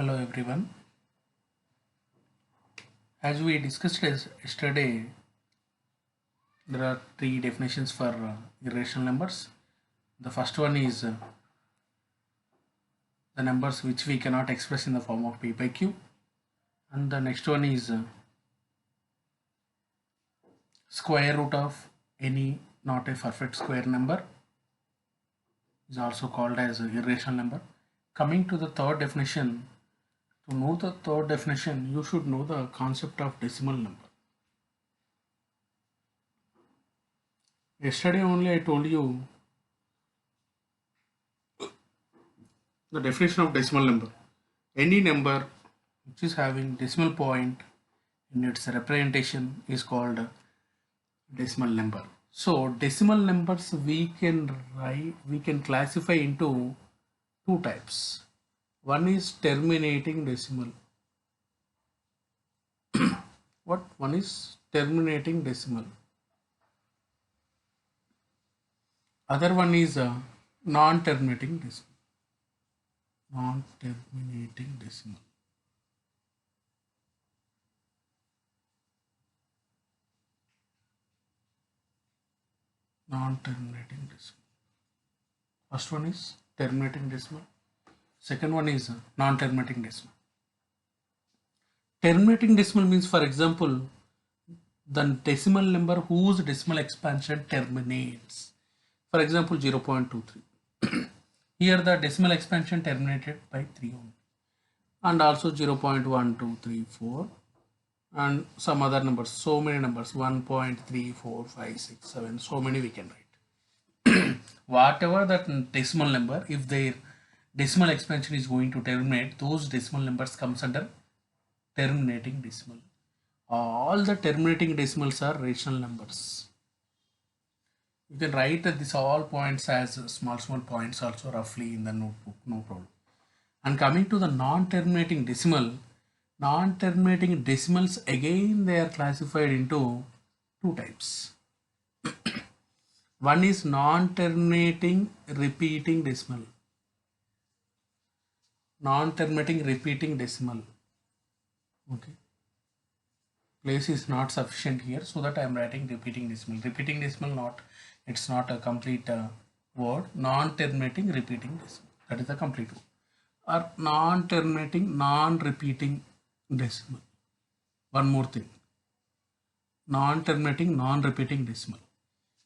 Hello everyone. As we discussed yesterday, there are three definitions for irrational numbers. The first one is the numbers which we cannot express in the form of p by q, and the next one is square root of any not a perfect square number is also called as a irrational number. Coming to the third definition, to know the third definition, you should know the concept of decimal number. Yesterday only I told you the definition of decimal number. Any number which is having decimal point in its representation is called a decimal number. So decimal numbers we can classify into two types. One is terminating decimal. One is terminating decimal. Other one is non-terminating decimal. Non-terminating decimal. Non-terminating decimal. First one is terminating decimal. Second one is non-terminating decimal. Terminating decimal means, for example, the decimal number whose decimal expansion terminates. For example, 0.23. Here the decimal expansion terminated by 3 only. And also 0.1234 and some other numbers, so many numbers, 1.34567, so many we can write. Whatever that decimal number, if their decimal expansion is going to terminate, those decimal numbers comes under terminating decimal. All the terminating decimals are rational numbers. You can write this all points as small points also roughly in the notebook, no problem. And coming to the non-terminating decimal, non-terminating decimals again they are classified into two types. One is non-terminating repeating decimal. Non-terminating repeating decimal. Okay. Place is not sufficient here, so that I am writing repeating decimal. Repeating decimal it's not a complete word. Non-terminating repeating decimal. That is the complete word. Or non-terminating non-repeating decimal. One more thing. Non-terminating non-repeating decimal.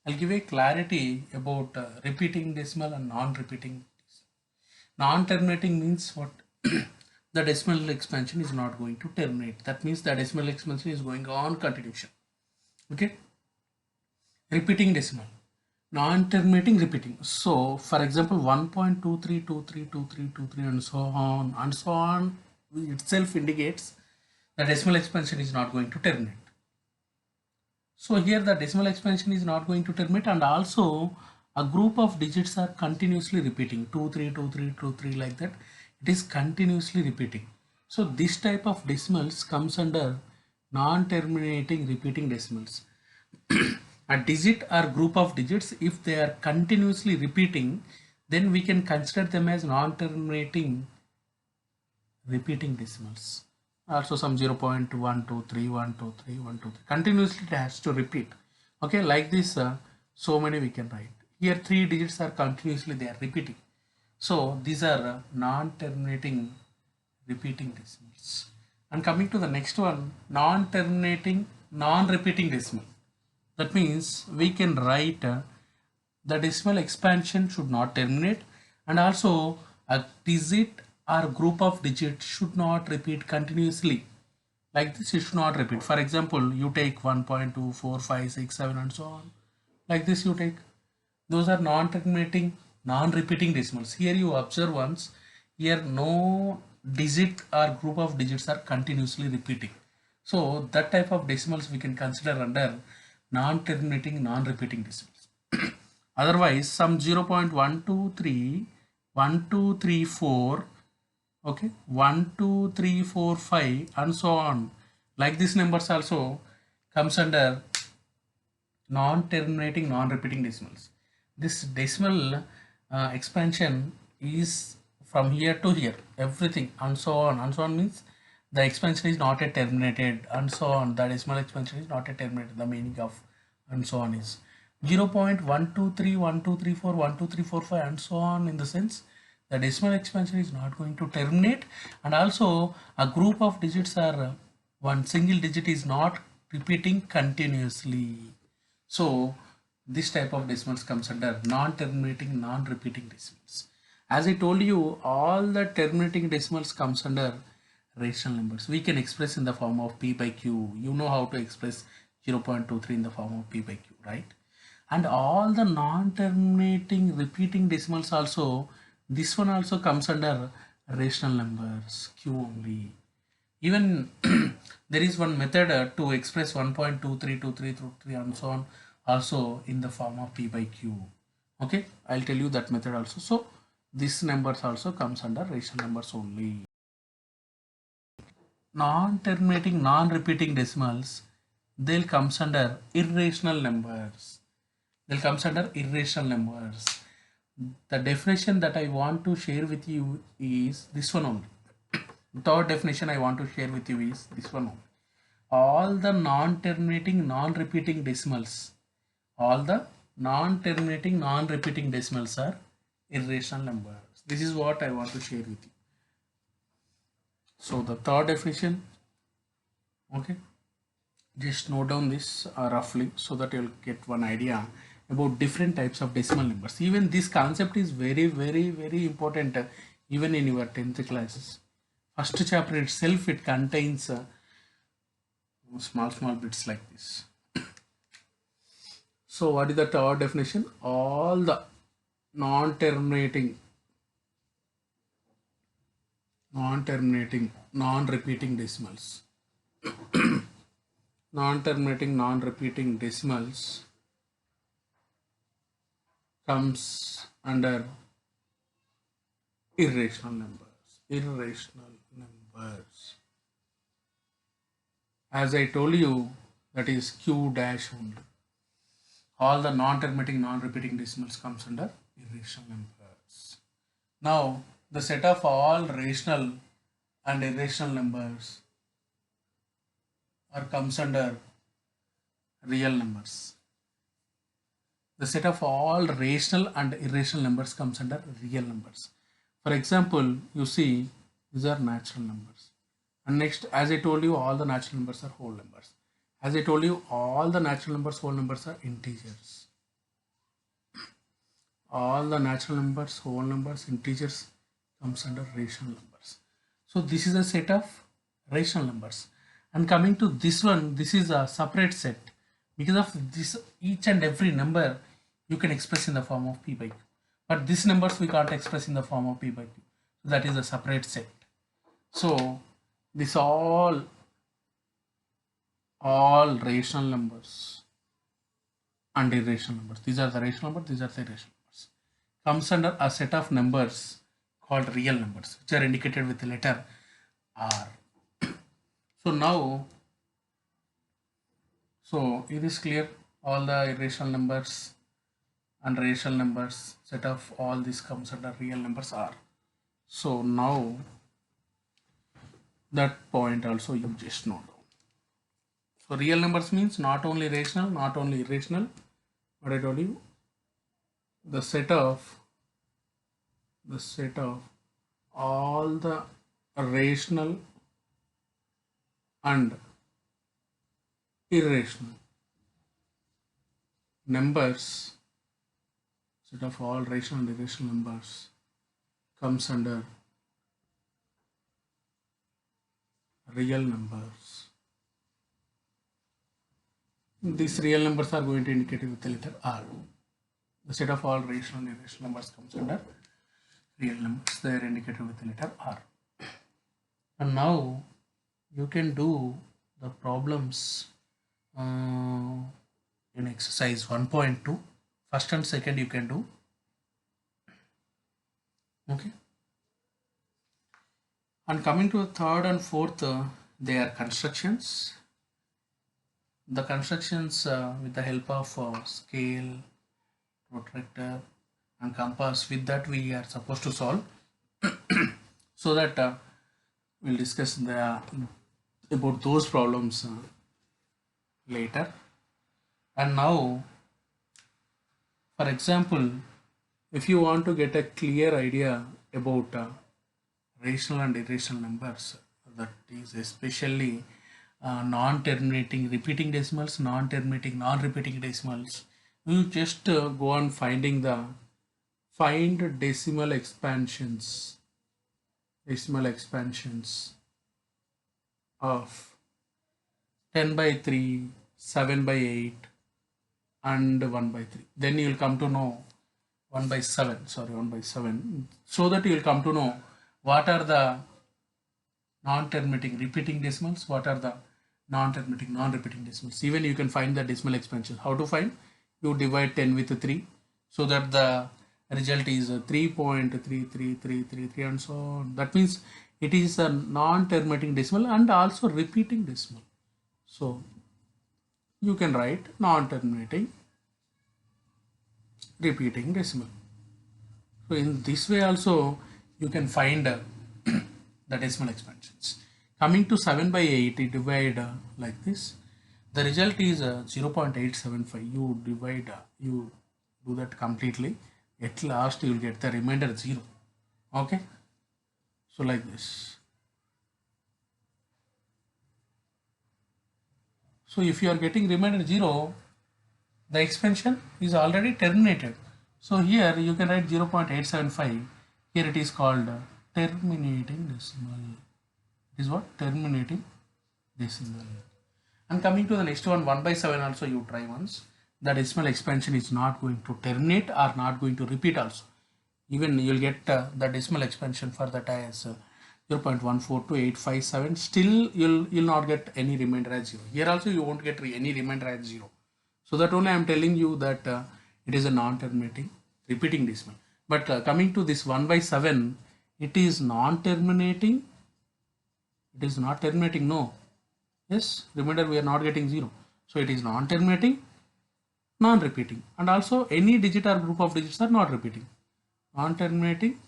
I'll give a clarity about repeating decimal and non-repeating decimal. Non-terminating means what? The decimal expansion is not going to terminate. That means the decimal expansion is going on continuation. Okay. Repeating decimal. Non-terminating repeating. So for example 1.23232323 and so on itself indicates the decimal expansion is not going to terminate. So here the decimal expansion is not going to terminate, and also a group of digits are continuously repeating 232323 like that. It is continuously repeating. So this type of decimals comes under non-terminating repeating decimals. A digit or group of digits, if they are continuously repeating, then we can consider them as non-terminating repeating decimals. Also some 0.123 continuously it has to repeat. Okay, like this so many we can write. Here three digits are continuously they are repeating. So these are non-terminating repeating decimals. And coming to the next one, non-terminating non-repeating decimal. That means we can write the decimal expansion should not terminate, and also a digit or group of digits should not repeat continuously. Like this it should not repeat. For example, you take 1.24567 and so on. Like this you take. Those are non-terminating non-repeating decimals. Here you observe once, here no digit or group of digits are continuously repeating. So that type of decimals we can consider under non-terminating non-repeating decimals. Otherwise some 0.123 1234, okay, 12345 and so on, like these numbers also comes under non-terminating non-repeating decimals. This decimal expansion is from here to here, everything, and so on. And so on means the expansion is not yet terminated, and so on. The decimal expansion is not yet terminated. The meaning of and so on is 0.123, 1234, 12345, and so on, in the sense the decimal expansion is not going to terminate, and also a group of digits are one single digit is not repeating continuously. So this type of decimals comes under non-terminating, non-repeating decimals. As I told you, all the terminating decimals comes under rational numbers. We can express in the form of p by q. You know how to express 0.23 in the form of p by q, right? And all the non-terminating repeating decimals also, this one also comes under rational numbers, q only. Even there is one method to express 1.2323 and so on, also in the form of p by q. Okay, I'll tell you that method also. So this numbers also comes under rational numbers only. Non-terminating, non-repeating decimals, they'll comes under irrational numbers. They'll comes under irrational numbers. The definition that I want to share with you is this one only. Third definition I want to share with you is this one only. All the non-terminating, non-repeating decimals, all the non-terminating, non-repeating decimals are irrational numbers. This is what I want to share with you. So the third definition, okay, just note down this roughly so that you'll get one idea about different types of decimal numbers. Even this concept is very, very, very important even in your 10th classes. First chapter itself, it contains small bits like this. So what is the third definition? All the non-terminating, non-repeating decimals. Non-terminating, non-repeating decimals comes under irrational numbers. Irrational numbers. As I told you, that is q dash only. All the non-terminating, non-repeating decimals comes under irrational numbers. Now, the set of all rational and irrational numbers comes under real numbers. The set of all rational and irrational numbers comes under real numbers. For example, you see these are natural numbers. And next, as I told you, all the natural numbers are whole numbers. As I told you, all the natural numbers, whole numbers are integers. All the natural numbers, whole numbers, integers comes under rational numbers. So this is a set of rational numbers. And coming to this one, this is a separate set. Because of this, each and every number you can express in the form of p by q. But these numbers we can't express in the form of p by q. So that is a separate set. So this all rational numbers and irrational numbers. These are the rational numbers, these are the irrational numbers. Comes under a set of numbers called real numbers, which are indicated with the letter R. So now, so it is clear, all the irrational numbers and rational numbers, set of all this comes under real numbers R. So now that point also you just note down. So real numbers means not only rational, not only irrational, but I told you the set of all the rational and irrational numbers, set of all rational and irrational numbers comes under real numbers. These real numbers are going to indicate with the letter R. The set of all rational and irrational numbers comes under real numbers. They are indicated with the letter R. And now you can do the problems in exercise 1.2. First and second you can do. Okay. And coming to the third and fourth, they are constructions. The constructions with the help of scale, protractor and compass, with that we are supposed to solve. so that we'll discuss about those problems later. And now, for example, if you want to get a clear idea about rational and irrational numbers, that is especially non-terminating repeating decimals, non-terminating non-repeating decimals, you just go on find decimal expansions of 10 by 3, 7 by 8 and 1 by 3. Then you will come to know 1 by 7, so that you will come to know what are the non-terminating repeating decimals, what are the non-terminating non-repeating decimals. Even you can find the decimal expansion. How to find? You divide 10 with 3, so that the result is 3.33333 and so on. That means it is a non-terminating decimal and also repeating decimal. So you can write non-terminating repeating decimal. So in this way also you can find the decimal expansions. Coming to 7 by 8, you divide like this. The result is 0.875. You divide, you do that completely. At last you will get the remainder 0. Okay. So like this. So if you are getting remainder 0, the expansion is already terminated. So here you can write 0.875. Here it is called terminating decimal. It is what? Terminating decimal. And coming to the next one, 1 by 7 also you try once. The decimal expansion is not going to terminate or not going to repeat also. Even you will get the decimal expansion for that as 0.14287. Still you'll not get any remainder as 0. Here also you won't get any remainder as 0. So that only I am telling you that it is a non-terminating repeating decimal. But coming to this 1 by 7, it is non-terminating. It is not terminating, no. Yes, remember we are not getting 0. So it is non-terminating, non-repeating, and also any digit or group of digits are not repeating. Non-terminating,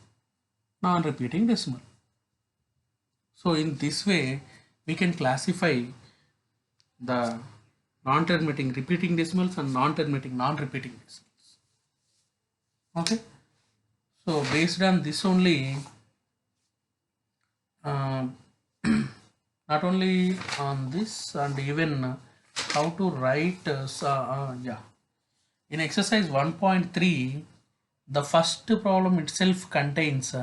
non-repeating decimal. So in this way we can classify the non-terminating repeating decimals and non-terminating non-repeating decimals. Okay. So based on this only, not only on this, and even how to write in exercise 1.3, the first problem itself contains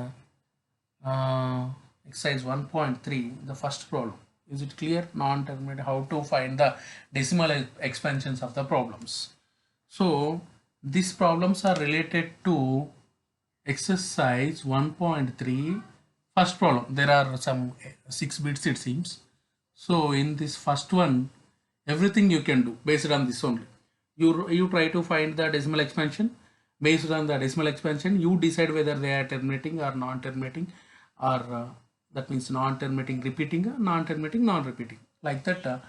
exercise 1.3, the first problem. Is it clear? Non-terminating, how to find the decimal expansions of the problems. So these problems are related to exercise 1.3 first problem. There are some 6 bits it seems. So in this first one, everything you can do based on this only. You try to find the decimal expansion. Based on the decimal expansion, you decide whether they are terminating or non-terminating, or that means non-terminating repeating or non-terminating non-repeating. Like that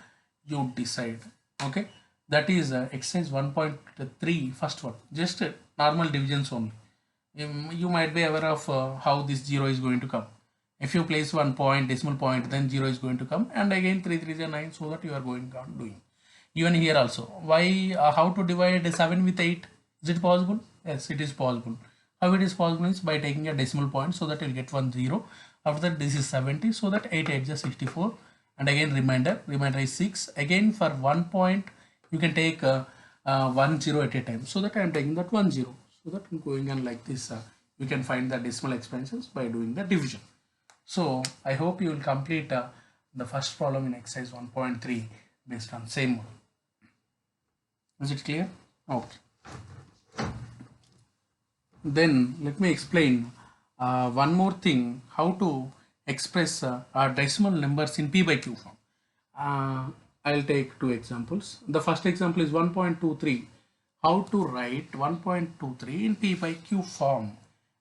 you decide. Okay, that is exercise 1.3 first one. Just normal divisions only. You might be aware of how this 0 is going to come. If you place 1 point, decimal point, then 0 is going to come, and again 3 3 is 9, so that you are going on doing. Even here also, why how to divide 7 with 8? Is it possible? Yes, it is possible. How it is possible is by taking a decimal point, so that you will get 1 0. After that, this is 70, so that 8 8 is 64, and again remainder is 6. Again for 1 point, you can take 1 0 at a time, so that I am taking that 1 0. So that I'm going on like this, you can find the decimal expansions by doing the division. So I hope you will complete the first problem in exercise 1.3 based on same model. Is it clear? Okay. Then let me explain one more thing, how to express decimal numbers in P by Q form. I'll take 2 examples. The first example is 1.23. How to write 1.23 in P by Q form.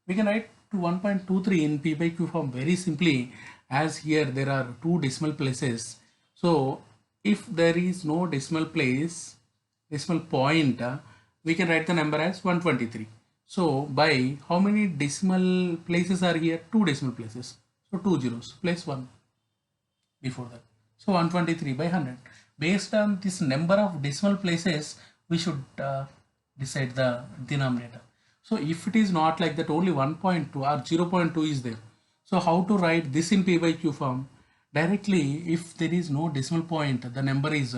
We can write to 1.23 in P by Q form very simply, as here there are 2 decimal places. So if there is no decimal place, decimal point, we can write the number as 123. So by how many decimal places are here? 2 decimal places. So 2 zeros, place 1 before that. So 123 by 100. Based on this number of decimal places, we should decide the denominator. So if it is not like that, only 1.2 or 0.2 is there. So how to write this in P by Q form? Directly, if there is no decimal point, the number is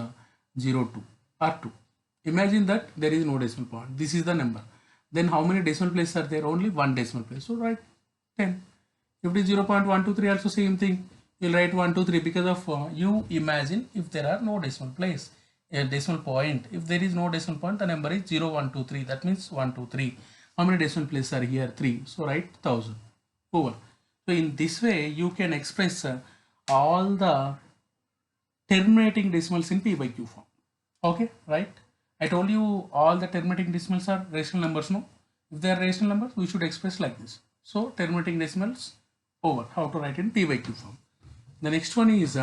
0, 2 or 2. Imagine that there is no decimal point. This is the number. Then how many decimal places are there? Only one decimal place. So write 10. If it is 0.123, also same thing. You'll write 1, 2, 3 because of you imagine if there are no decimal place, a decimal point. If there is no decimal point, the number is 0, 1, 2, 3. That means 1, 2, 3. How many decimal places are here? 3. So write 1000. Over. So in this way, you can express all the terminating decimals in P by Q form. Okay, right? I told you all the terminating decimals are rational numbers, no? If they are rational numbers, we should express like this. So terminating decimals over. How to write in P by Q form. The next one is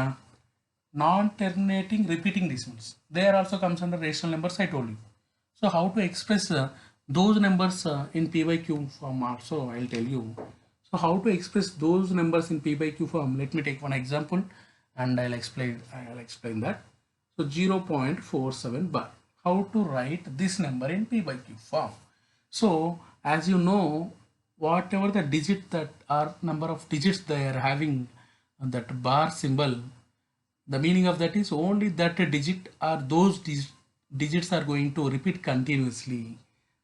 non-terminating repeating decimals. There also comes under rational numbers, I told you. So how to express those numbers in P by Q form also I'll tell you. So how to express those numbers in P by Q form? Let me take one example and I'll explain that. So 0.47 bar. How to write this number in P by Q form? So as you know, whatever the digit that are number of digits they are having, that bar symbol, the meaning of that is only that a digit or those digits are going to repeat continuously.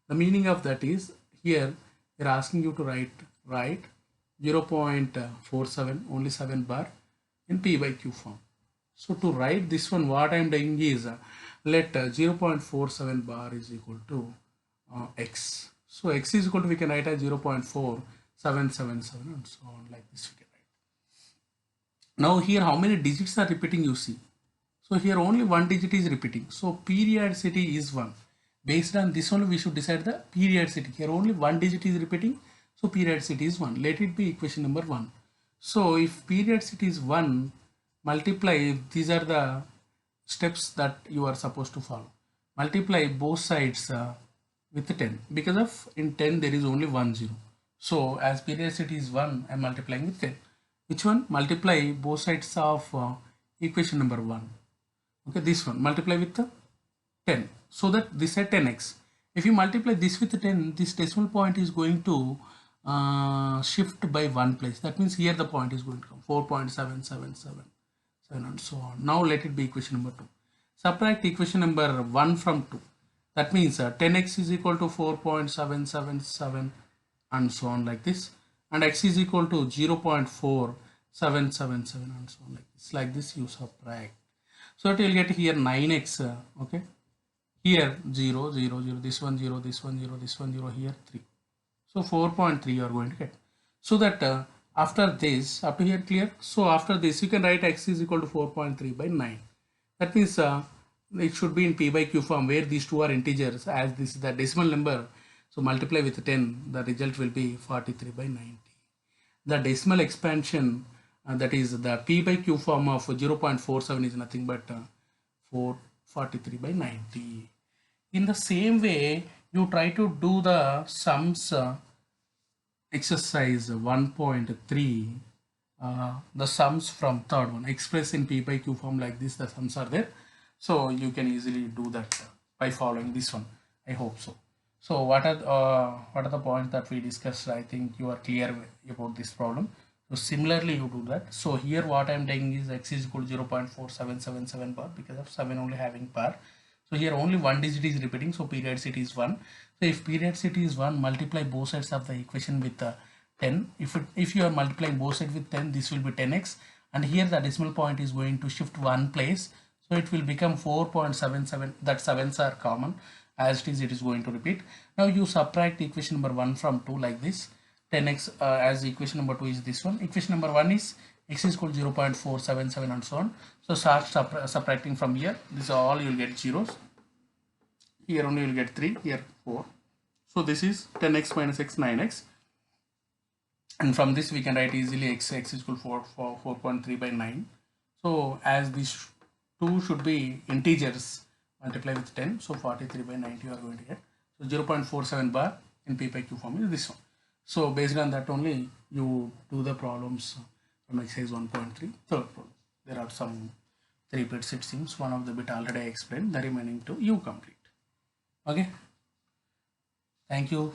The meaning of that is here they're asking you to write 0.47 only 7 bar in P by Q form. So to write this one, what I'm doing is let 0.47 bar is equal to x. So x is equal to, we can write as 0.4777 and so on, like this we can write. Now here how many digits are repeating, you see. So here only one digit is repeating. So periodicity is 1. Based on this only we should decide the periodicity. Here only one digit is repeating. So periodicity is 1. Let it be equation number 1. So if periodicity is 1, multiply, these are the steps that you are supposed to follow. Multiply both sides with 10, because of in 10 there is only 1 0. So as periodicity is 1, I am multiplying with 10. Which one? Multiply both sides of equation number 1. Okay, this one multiply with 10, so that this is 10x. If you multiply this with 10, this decimal point is going to shift by one place. That means here the point is going to come 4.777 and so on. Now let it be equation number 2. Subtract equation number 1 from 2. That means 10x is equal to 4.777 and so on, like this, and x is equal to 0.4777 and so on, like this. Like this you subtract. So it will get here 9x. Okay, here 0 0 0, this one 0, this one 0, this one 0, here 3. So 4.3 you are going to get. So that after this, up to here clear. So after this you can write x is equal to 4.3 by 9. That means it should be in P by Q form, where these two are integers, as this is the decimal number. So multiply with 10, the result will be 43 by 90. The decimal expansion, that is the P by Q form of 0.47 is nothing but 443 by 90. In the same way, you try to do the sums exercise 1.3, the sums from third one, express in P by Q form like this, the sums are there. So you can easily do that by following this one. I hope so. So what are the points that we discussed? I think you are clear about this problem. So similarly you do that. So here what I am taking is x is equal to 0.4777 bar, because of 7 only having bar. So here only one digit is repeating, so periodicity is 1. So if periodicity is 1, multiply both sides of the equation with 10. If you are multiplying both sides with 10, this will be 10x, and here the decimal point is going to shift one place, so it will become 4.77. that 7s are common, as it is going to repeat. Now you subtract equation number 1 from 2 like this. 10x as equation number 2 is this one. Equation number 1 is x is equal to 0.477 and so on. So start subtracting from here. This all you will get zeros. Here only you will get 3, here 4. So this is 10x minus x, 9x. And from this we can write easily x is equal to 4.3 by 9. So as these two should be integers, multiply with 10. So 43 by 90 you are going to get. So 0.47 bar in P by Q form is this one. So based on that only you do the problems from exercise 1.3 third problem. There are some 3 bits it seems. One of the bit already I explained, the remaining 2 you complete. Okay, thank you.